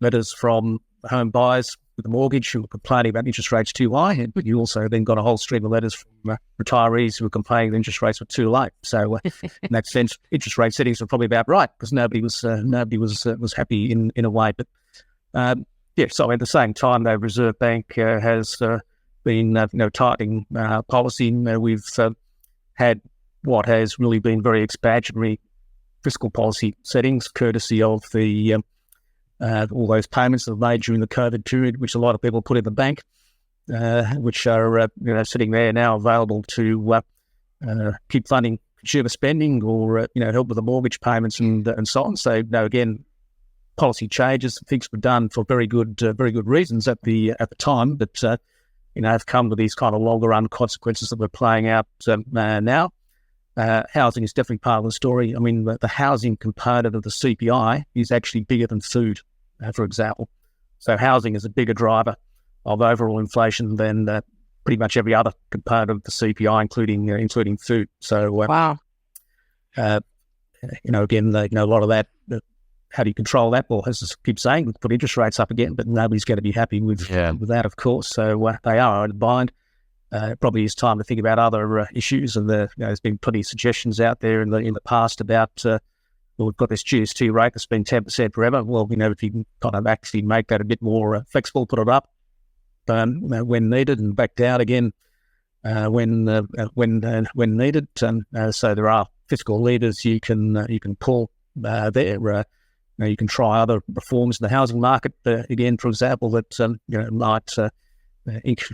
letters from home buyers with a mortgage who were complaining about interest rates too high, but you also then got a whole stream of letters from retirees who were complaining that interest rates were too low. So in that sense, interest rate settings were probably about right, because nobody was happy in a way. But so at the same time, the Reserve Bank has been tightening policy. We've had what has really been very expansionary fiscal policy settings, courtesy of the all those payments that were made during the COVID period, which a lot of people put in the bank, which are sitting there now available to keep funding consumer spending or help with the mortgage payments and so on. So again, policy changes, things were done for very good reasons at the time, but have come with these kind of longer run consequences that we're playing out now. Housing is definitely part of the story. The housing component of the CPI is actually bigger than food, for example. So housing is a bigger driver of overall inflation than pretty much every other component of the CPI, including food. So, wow. Again, a lot of that. How do you control that? Well, as I keep saying, put interest rates up again, but nobody's going to be happy with that, of course. So they are in a bind. Probably is time to think about other issues, and there's been plenty of suggestions out there in the past about we've got this GST rate that's been 10% forever. Well, if you can kind of actually make that a bit more flexible, put it up when needed and back down again when needed. So there are fiscal levers you can pull there. You can try other reforms in the housing market again, for example, that might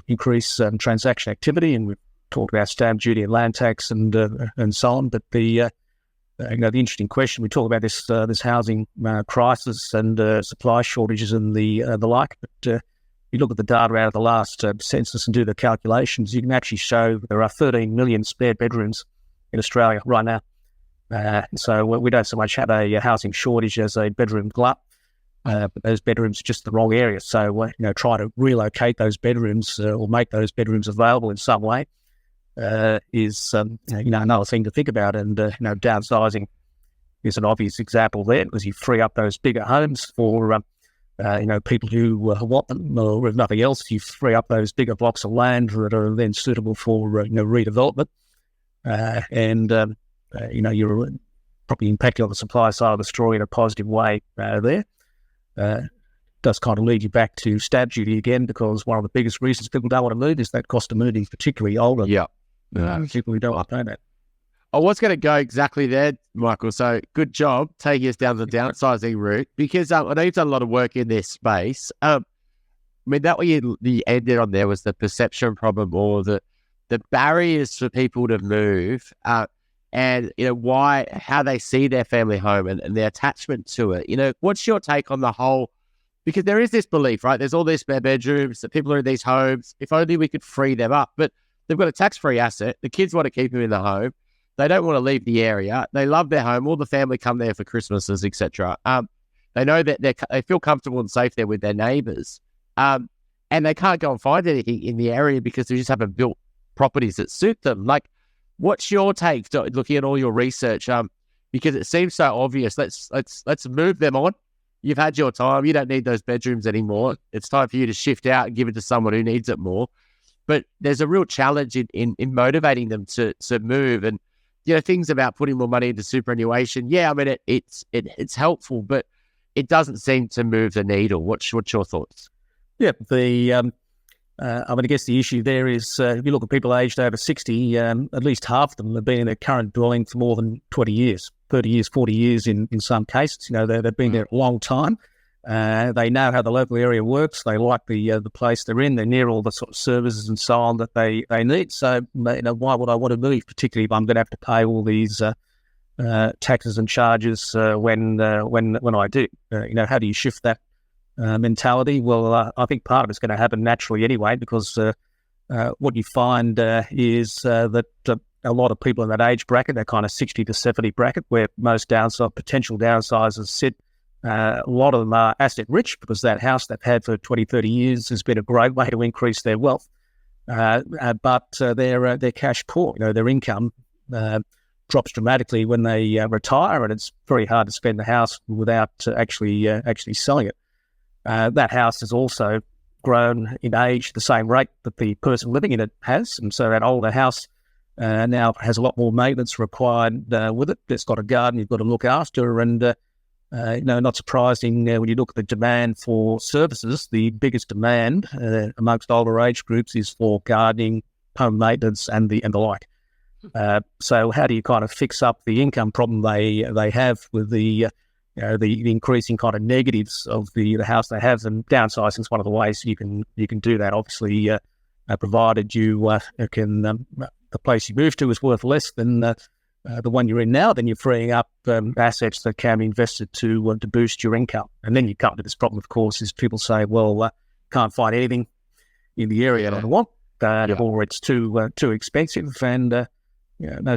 increase transaction activity, and we've talked about stamp duty and land tax and so on. But the interesting question, we talk about this housing crisis and supply shortages and the like. But you look at the data out of the last census and do the calculations, you can actually show there are 13 million spare bedrooms in Australia right now. So we don't so much have a housing shortage as a bedroom glut. But those bedrooms are just the wrong area. So, try to relocate those bedrooms or make those bedrooms available in some way is, another thing to think about. And, downsizing is an obvious example there, because you free up those bigger homes for, people who want them, or if nothing else, you free up those bigger blocks of land that are then suitable for, redevelopment. You're probably impacting on the supply side of the story in a positive way there. Does kind of lead you back to stamp duty again, because one of the biggest reasons people don't want to move is that cost of moving, particularly older people who don't want to pay that. I was going to go exactly there, Michael. So good job taking us down the downsizing route, because I know you've done a lot of work in this space. That what you ended on there was the perception problem, or the barriers for people to move, and how they see their family home and their attachment to it. What's your take on the whole because there is this belief, right? There's all these spare bedrooms, that people are in these homes. If only we could free them up. But they've got a tax-free asset. The kids want to keep them in the home. They don't want to leave the area. They love their home. All the family come there for Christmases, etc. They know that they feel comfortable and safe there with their neighbours. And they can't go and find anything in the area because they just haven't built properties that suit them. Like, what's your take looking at all your research? Because it seems so obvious. Let's move them on. You've had your time. You don't need those bedrooms anymore. It's time for you to shift out and give it to someone who needs it more. But there's a real challenge in motivating them to move. And, things about putting more money into superannuation. Yeah, I mean, it's helpful, but it doesn't seem to move the needle. What's your thoughts? Yeah, I guess the issue there is if you look at people aged over 60, at least half of them have been in their current dwelling for more than 20 years, 30 years, 40 years in some cases. They've been there a long time. They know how the local area works. They like the place they're in. They're near all the sort of services and so on that they need. So, why would I want to move, particularly if I'm going to have to pay all these taxes and charges when I do? How do you shift that mentality? Well, I think part of it's going to happen naturally anyway, because what you find is that a lot of people in that age bracket, that kind of 60 to 70 bracket, where most potential downsizers sit, a lot of them are asset rich because that house they've had for 20, 30 years has been a great way to increase their wealth. But they're cash poor. Their income drops dramatically when they retire, and it's very hard to spend the house without actually selling it. That house has also grown in age at the same rate that the person living in it has, and so that older house now has a lot more maintenance required with it. It's got a garden you've got to look after, and not surprising when you look at the demand for services. The biggest demand amongst older age groups is for gardening, home maintenance, and the like. So how do you kind of fix up the income problem they have with the increasing kind of negatives of the house they have? And downsizing is one of the ways you can do that. Obviously, provided you can the place you move to is worth less than the one you're in now, then you're freeing up assets that can be invested to boost your income. And then you come to this problem, of course, is people say, well, can't find anything in the area that I want, or it's too expensive. And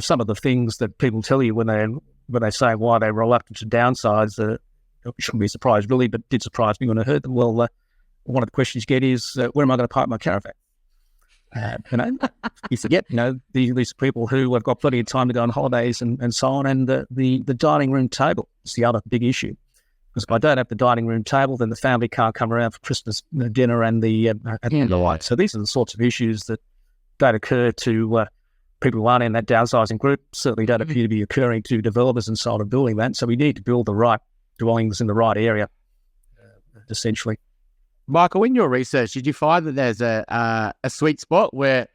some of the things that people tell you when they say why they're reluctant to downsize, shouldn't be surprised really, but did surprise me when I heard them. Well, one of the questions you get is, where am I going to park my caravan? You forget, these people who have got plenty of time to go on holidays and so on, and the dining room table is the other big issue. Because if I don't have the dining room table, then the family can't come around for Christmas dinner and the light. So these are the sorts of issues that don't occur to people who aren't in that downsizing group. Certainly don't appear to be occurring to developers and so on of building that. So we need to build the right dwellings in the right area, essentially. Michael, in your research, did you find that there's a sweet spot where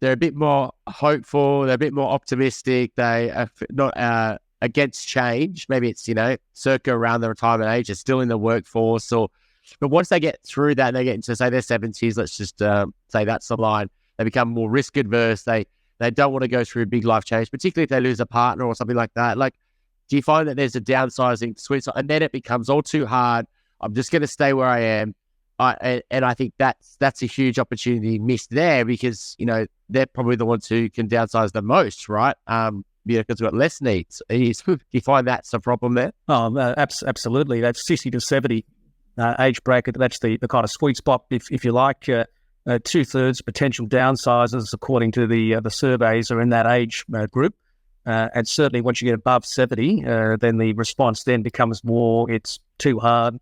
they're a bit more hopeful, they're a bit more optimistic, they are not against change? Maybe it's, circa around the retirement age, they're still in the workforce, but once they get through that and they get into, say, their 70s, let's just say that's the line, they become more risk adverse, they don't want to go through a big life change, particularly if they lose a partner or something like that. Like, do you find that there's a downsizing sweet spot and then it becomes all too hard, I'm just going to stay where I am? And I think that's a huge opportunity missed there, because they're probably the ones who can downsize the most, right? Because they've got less needs. Do you find that's a problem there? Oh, absolutely. That's 60 to 70 age bracket. That's the kind of sweet spot, if you like. 2/3 potential downsizers, according to the surveys, are in that age group. And certainly once you get above 70, then the response then becomes more, it's too hard.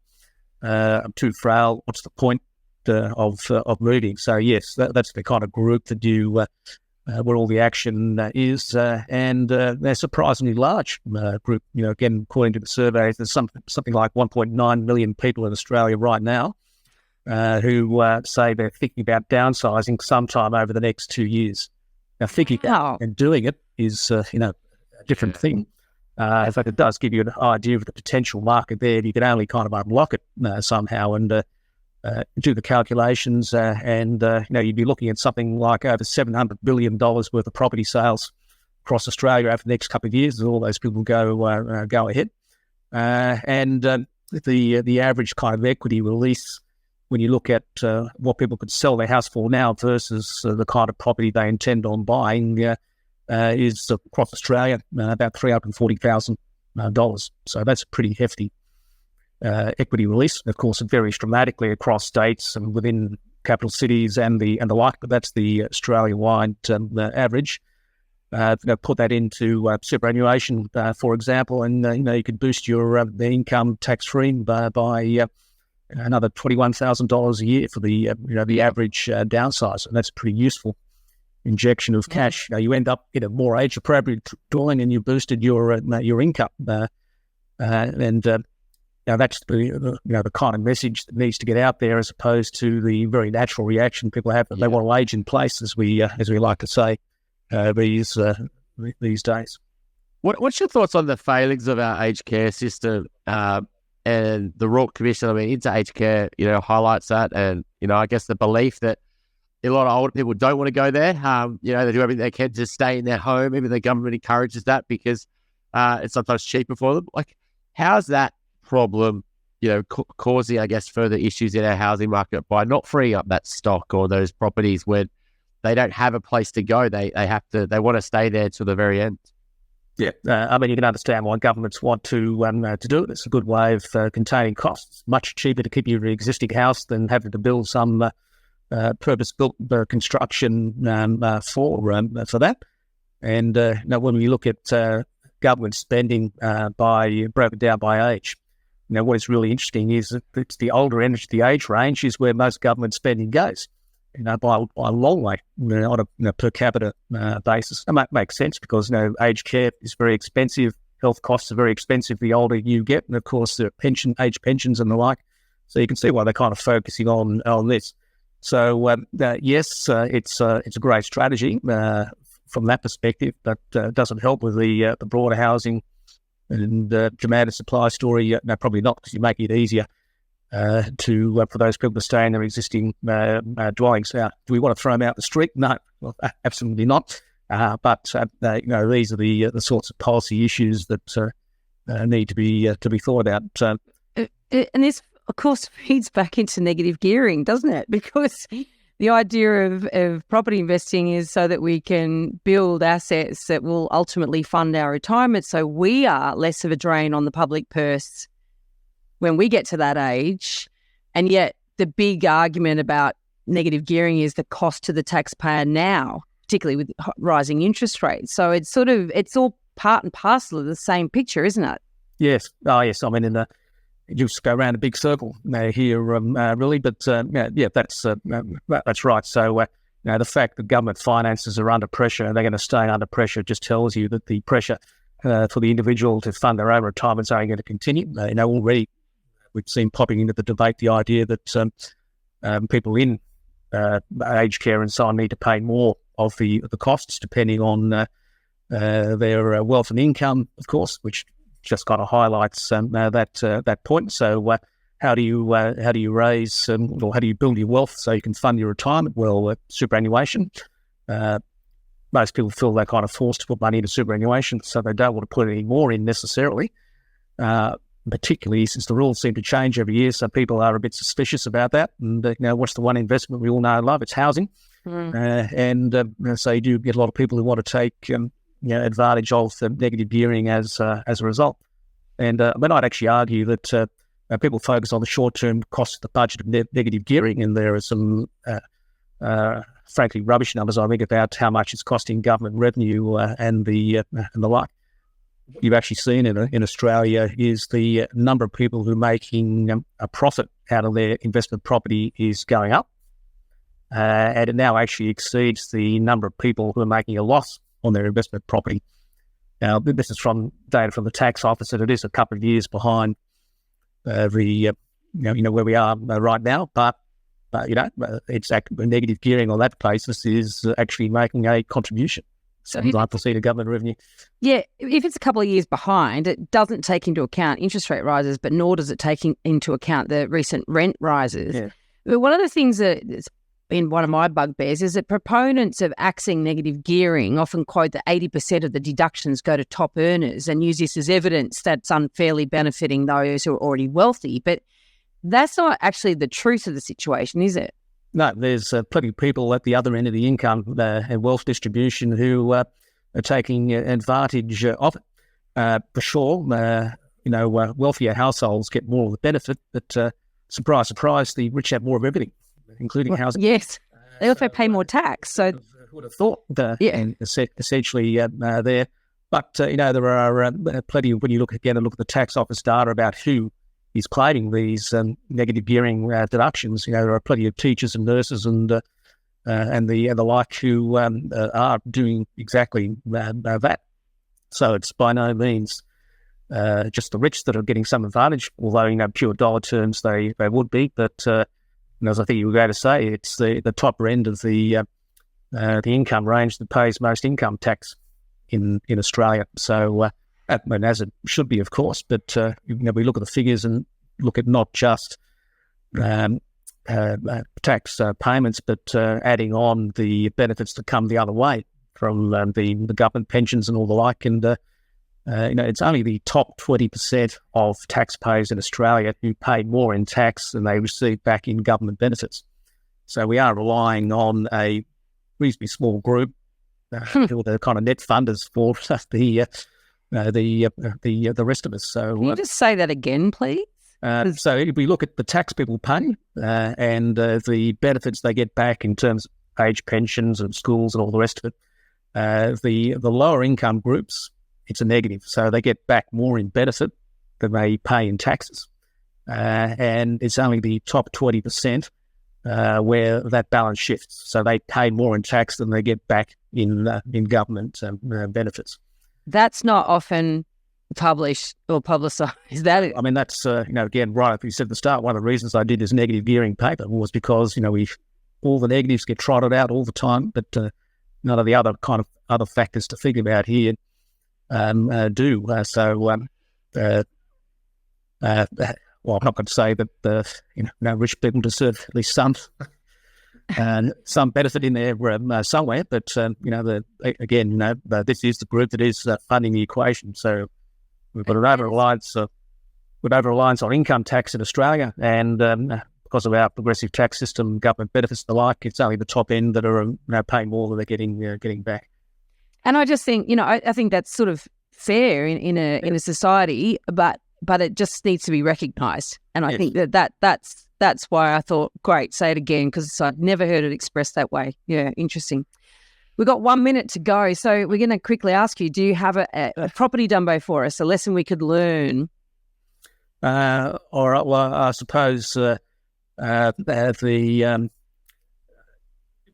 I'm too frail. What's the point of moving? So yes, that's the kind of group that where all the action is, and they're surprisingly large group. Again, according to the surveys, there's something like 1.9 million people in Australia right now who say they're thinking about downsizing sometime over the next 2 years. Now, thinking about and doing it is a different thing. In fact, it does give you an idea of the potential market there. You can only kind of unlock it somehow and do the calculations, and you'd be looking at something like over $700 billion worth of property sales across Australia over the next couple of years, as all those people go ahead. And the average kind of equity release when you look at what people could sell their house for now versus the kind of property they intend on buying is across Australia about $340,000. So that's a pretty hefty equity release. Of course, it varies dramatically across states and within capital cities and the like, but that's the Australia-wide average. Put that into superannuation, for example, and you could boost your income tax-free by another $21,000 a year for the average downsizer, and that's a pretty useful injection of cash. You end up in a more age-appropriate dwelling, and you boosted your income, and that's the kind of message that needs to get out there, as opposed to the very natural reaction people have that they want to age in place, as we like to say these days. What's your thoughts on the failings of our aged care system and the Royal Commission? I mean, into aged care, highlights that, and I guess the belief that a lot of older people don't want to go there. They do everything they can to stay in their home. Even the government encourages that because it's sometimes cheaper for them. Like, how's that problem, causing, I guess, further issues in our housing market by not freeing up that stock or those properties where they don't have a place to go? They want to stay there till the very end. Yeah, I mean, you can understand why governments want to do it. It's a good way of containing costs. Much cheaper to keep your existing house than having to build some purpose-built construction for that. And now, when we look at government spending broken down by age, what is really interesting is that it's the older end of the age range is where most government spending goes. By a long way, on a per capita basis. That makes sense because, aged care is very expensive. Health costs are very expensive the older you get. And, of course, there are age pensions and the like. So you can see why they're kind of focusing on this. So, yes, it's a great strategy from that perspective, but it doesn't help with the broader housing and demand and supply story. No, probably not, because you make it easier for those people to stay in their existing dwellings. Now, do we want to throw them out the street? No, well, absolutely not. But these are the sorts of policy issues that need to be thought about. And this, of course, feeds back into negative gearing, doesn't it? Because the idea of property investing is so that we can build assets that will ultimately fund our retirement, so we are less of a drain on the public purse when we get to that age. And yet the big argument about negative gearing is the cost to the taxpayer now, particularly with rising interest rates. So it's all part and parcel of the same picture, isn't it? Yes. Oh, yes. I mean, you just go around a big circle here, really. But that's right. So the fact that government finances are under pressure and they're going to stay under pressure just tells you that the pressure for the individual to fund their own retirement is only going to continue. Already we've seen popping into the debate the idea that people in aged care and so on need to pay more of the costs depending on their wealth and income, of course, which just kind of highlights that point. So how do you raise or how do you build your wealth so you can fund your retirement? Well, superannuation. Most people feel they're kind of forced to put money into superannuation, so they don't want to put any more in necessarily. Particularly since the rules seem to change every year, so people are a bit suspicious about that. And what's the one investment we all know and love? It's housing. So you do get a lot of people who want to take advantage of the negative gearing as a result. And I'd actually argue that people focus on the short-term cost of the budget of negative gearing, and there are some frankly rubbish numbers, I think, about how much it's costing government revenue and the like. What you've actually seen in Australia is the number of people who are making a profit out of their investment property is going up. And it now actually exceeds the number of people who are making a loss on their investment property. Now, this is from data from the tax office, and it is a couple of years behind where we are right now. But it's negative gearing on that basis is actually making a contribution. So you'd like to see the government revenue. Yeah, if it's a couple of years behind, it doesn't take into account interest rate rises, but nor does it take into account the recent rent rises. Yeah. But one of the things that's been one of my bugbears, is that proponents of axing negative gearing often quote that 80% of the deductions go to top earners and use this as evidence that's unfairly benefiting those who are already wealthy. But that's not actually the truth of the situation, is it? No, there's plenty of people at the other end of the income and wealth distribution who are taking advantage of it. For sure, wealthier households get more of the benefit, but surprise, surprise, the rich have more of everything, including housing. Yes, they also pay more tax. So who would have thought and essentially there. But, there are plenty of, when you look at the tax office data about who is claiming these negative gearing deductions, there are plenty of teachers and nurses and the like who are doing exactly that. So it's by no means just the rich that are getting some advantage, although, pure dollar terms they would be. But as I think you were going to say, it's the top end of the income range that pays most income tax in Australia. So, as it should be, of course, but we look at the figures and look at not just tax payments, but adding on the benefits that come the other way from the government pensions and all the like. And, it's only the top 20% of taxpayers in Australia who pay more in tax than they receive back in government benefits. So we are relying on a reasonably small group who are the kind of net funders for the rest of us. So can you just say that again, please? So if we look at the tax people pay and the benefits they get back in terms of age pensions and schools and all the rest of it, the lower income groups, it's a negative. So they get back more in benefit than they pay in taxes. And it's only the top 20% where that balance shifts. So they pay more in tax than they get back in government benefits. That's not often published or publicised. Is that it? I mean, that's, again, right, as you said at the start, one of the reasons I did this negative gearing paper was because, all the negatives get trotted out all the time, but none of the other other factors to think about here do. Well, I'm not going to say that rich people deserve at least some benefit in there somewhere, but this is the group that is funding the equation. So we've got an over-reliance on income tax in Australia, and because of our progressive tax system, government benefits and the like, it's only the top end that are paying more than they're getting back. And I just think, I think that's sort of fair in a society, but it just needs to be recognised. And I think that's why I thought, great, say it again, because I've never heard it expressed that way. Yeah, interesting. We've got 1 minute to go, so we're going to quickly ask you, do you have a property dumbo for us, a lesson we could learn? All right, well, I suppose it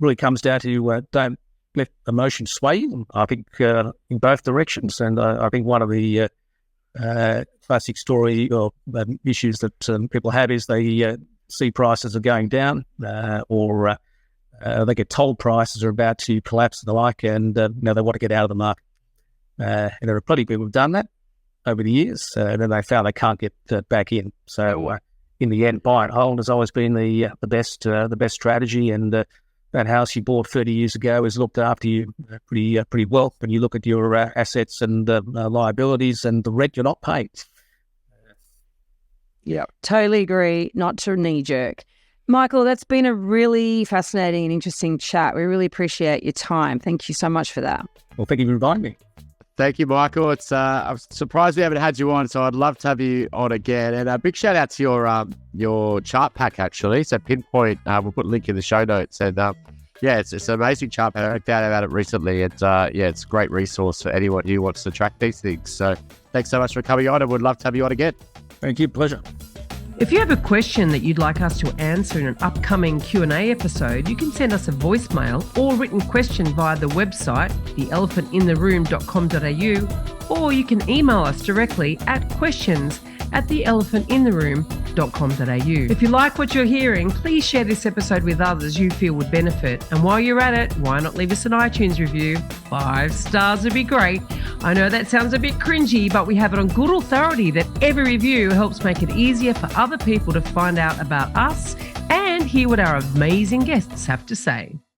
really comes down to don't let emotion sway you, I think, in both directions. And I think one of the classic story or issues that people have is they see prices are going down or they get told prices are about to collapse and the like, and they want to get out of the market. And there are plenty of people who've done that over the years, and then they found they can't get back in. So in the end, buy and hold has always been the best strategy. And that house you bought 30 years ago is looked after you pretty well when you look at your assets and liabilities and the rent you're not paying. Yeah, totally agree. Not to knee jerk. Michael, that's been a really fascinating and interesting chat. We really appreciate your time. Thank you so much for that. Well, thank you for inviting me. Thank you, Michael. It's I'm surprised we haven't had you on, so I'd love to have you on again. And a big shout out to your chart pack, actually. So Pinpoint, we'll put a link in the show notes. And it's an amazing chart pack. I found out about it recently. It's a great resource for anyone who wants to track these things. So thanks so much for coming on, and would love to have you on again. Thank you. Pleasure. If you have a question that you'd like us to answer in an upcoming Q&A episode, you can send us a voicemail or written question via the website, theelephantintheroom.com.au, or you can email us directly at questions@theelephantintheroom.com.au. If you like what you're hearing, please share this episode with others you feel would benefit. And while you're at it, why not leave us an iTunes review? 5 stars would be great. I know that sounds a bit cringy, but we have it on good authority that every review helps make it easier for other people to find out about us and and hear what our amazing guests have to say.